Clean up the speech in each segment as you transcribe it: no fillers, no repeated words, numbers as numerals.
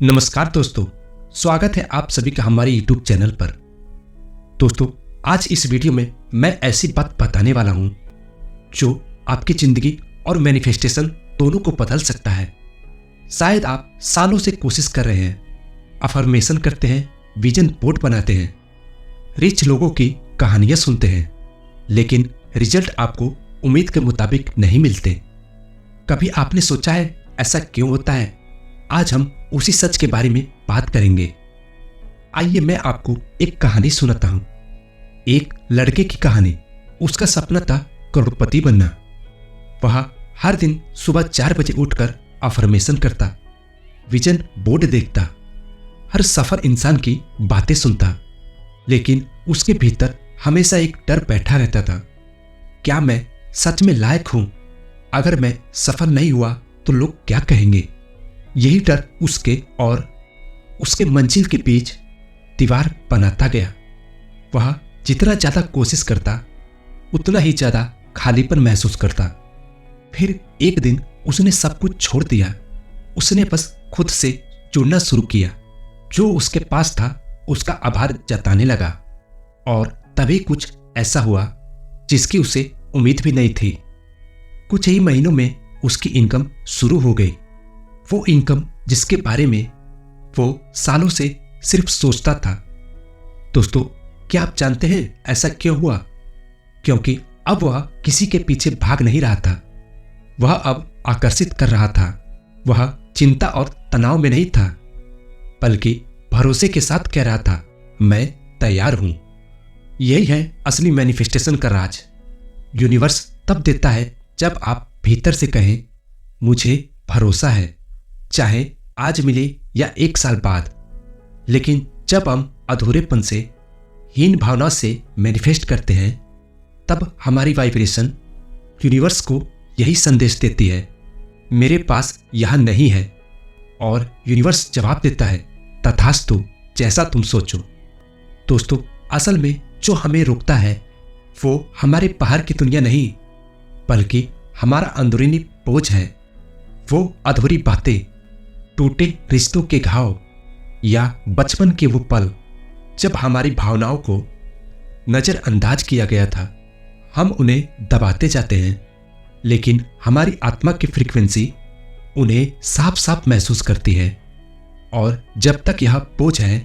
नमस्कार दोस्तों, स्वागत है आप सभी का हमारे YouTube चैनल पर। दोस्तों, आज इस वीडियो में मैं ऐसी बात बताने वाला हूं जो आपकी जिंदगी और मैनिफेस्टेशन दोनों को बदल सकता है। शायद आप सालों से कोशिश कर रहे हैं, अफर्मेशन करते हैं, विजन बोर्ड बनाते हैं, रिच लोगों की कहानियां सुनते हैं, लेकिन रिजल्ट आपको उम्मीद के मुताबिक नहीं मिलते। कभी आपने सोचा है ऐसा क्यों होता है? आज हम उसी सच के बारे में बात करेंगे। आइए मैं आपको एक कहानी सुनाता हूं। एक लड़के की कहानी। उसका सपना था करोड़पति बनना। वह हर दिन सुबह 4 बजे उठकर अफर्मेशन करता, विजन बोर्ड देखता, हर सफल इंसान की बातें सुनता, लेकिन उसके भीतर हमेशा एक डर बैठा रहता था। क्या मैं सच में लायक हूं? अगर मैं सफल नहीं हुआ तो लोग क्या कहेंगे? यही डर उसके और उसके मंजिल के बीच दीवार बनाता गया। वह जितना ज्यादा कोशिश करता उतना ही ज्यादा खालीपन महसूस करता। फिर एक दिन उसने सब कुछ छोड़ दिया। उसने बस खुद से जुड़ना शुरू किया। जो उसके पास था उसका आभार जताने लगा, और तभी कुछ ऐसा हुआ जिसकी उसे उम्मीद भी नहीं थी। कुछ ही महीनों में उसकी इनकम शुरू हो गई। वो इनकम जिसके बारे में वो सालों से सिर्फ सोचता था। दोस्तों, क्या आप जानते हैं ऐसा क्यों हुआ? क्योंकि अब वह किसी के पीछे भाग नहीं रहा था। वह अब आकर्षित कर रहा था। वह चिंता और तनाव में नहीं था, बल्कि भरोसे के साथ कह रहा था, मैं तैयार हूं। यही है असली मैनिफेस्टेशन का राज। यूनिवर्स तब देता है जब आप भीतर से कहें, मुझे भरोसा है, चाहे आज मिले या 1 साल बाद। लेकिन जब हम अधूरेपन से, हीन भावना से मैनिफेस्ट करते हैं, तब हमारी वाइब्रेशन यूनिवर्स को यही संदेश देती है, मेरे पास यह नहीं है। और यूनिवर्स जवाब देता है, तथास्तु, जैसा तुम सोचो। दोस्तों, असल में जो हमें रोकता है वो हमारे बाहर की दुनिया नहीं, बल्कि हमारा अंदरूनी बोझ है। वो अधूरी बातें, टूटे रिश्तों के घाव, या बचपन के वो पल जब हमारी भावनाओं को नजरअंदाज किया गया था। हम उन्हें दबाते जाते हैं, लेकिन हमारी आत्मा की फ्रीक्वेंसी उन्हें साफ साफ महसूस करती है। और जब तक यह बोझ है,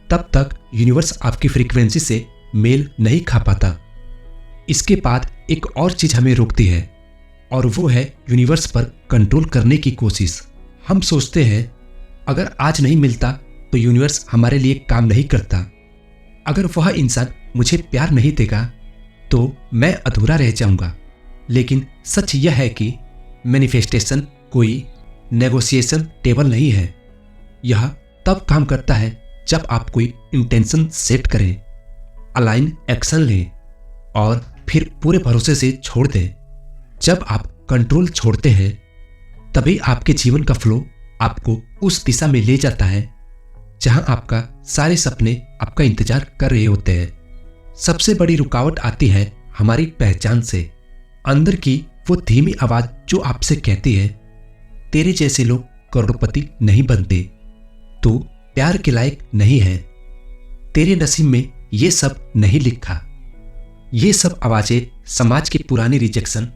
तब तक यूनिवर्स आपकी फ्रीक्वेंसी से मेल नहीं खा पाता। इसके बाद एक और चीज हमें रोकती है, और वो है यूनिवर्स पर कंट्रोल करने की कोशिश। हम सोचते हैं, अगर आज नहीं मिलता तो यूनिवर्स हमारे लिए काम नहीं करता। अगर वह इंसान मुझे प्यार नहीं देगा तो मैं अधूरा रह जाऊंगा। लेकिन सच यह है कि मैनिफेस्टेशन कोई नेगोशिएशन टेबल नहीं है। यह तब काम करता है जब आप कोई इंटेंशन सेट करें, अलाइन एक्शन लें, और फिर पूरे भरोसे से छोड़ दें। जब आप कंट्रोल छोड़ते हैं, तभी आपके जीवन का फ्लो आपको उस दिशा में ले जाता है जहां आपका सारे सपने आपका इंतजार कर रहे होते हैं। सबसे बड़ी रुकावट आती है हमारी पहचान से। अंदर की वो धीमी आवाज जो आपसे कहती है, तेरे जैसे लोग करोड़पति नहीं बनते, तू प्यार के लायक नहीं है, तेरे नसीब में ये सब नहीं लिखा। ये सब आवाजें समाज की पुरानी रिजेक्शन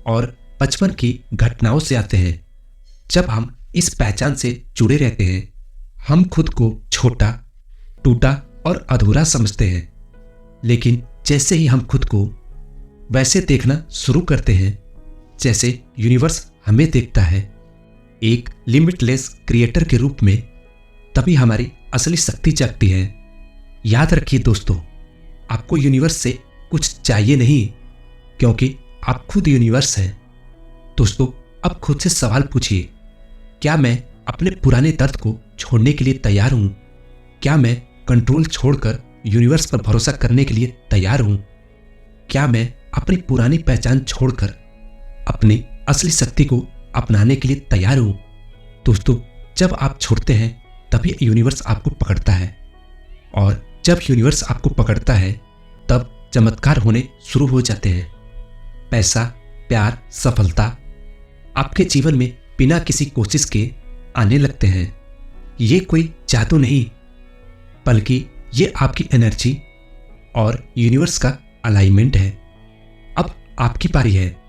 और बचपन की घटनाओं से आते हैं। जब हम इस पहचान से जुड़े रहते हैं, हम खुद को छोटा, टूटा और अधूरा समझते हैं। लेकिन जैसे ही हम खुद को वैसे देखना शुरू करते हैं जैसे यूनिवर्स हमें देखता है, एक लिमिटलेस क्रिएटर के रूप में, तभी हमारी असली शक्ति जागती है। याद रखिए दोस्तों, आपको यूनिवर्स से कुछ चाहिए नहीं, क्योंकि आप खुद यूनिवर्स हैं। दोस्तों, अब खुद से सवाल पूछिए, क्या मैं अपने पुराने दर्द को छोड़ने के लिए तैयार हूं? क्या मैं कंट्रोल छोड़कर यूनिवर्स पर भरोसा करने के लिए तैयार हूं? क्या मैं अपनी पुरानी पहचान छोड़कर अपनी असली शक्ति को अपनाने के लिए तैयार हूं? दोस्तों, जब आप छोड़ते हैं तभी यूनिवर्स आपको पकड़ता है, और जब यूनिवर्स आपको पकड़ता है तब चमत्कार होने शुरू हो जाते हैं। पैसा, प्यार, सफलता आपके जीवन में बिना किसी कोशिश के आने लगते हैं। ये कोई जादू नहीं, बल्कि ये आपकी एनर्जी और यूनिवर्स का अलाइनमेंट है। अब आपकी पारी है।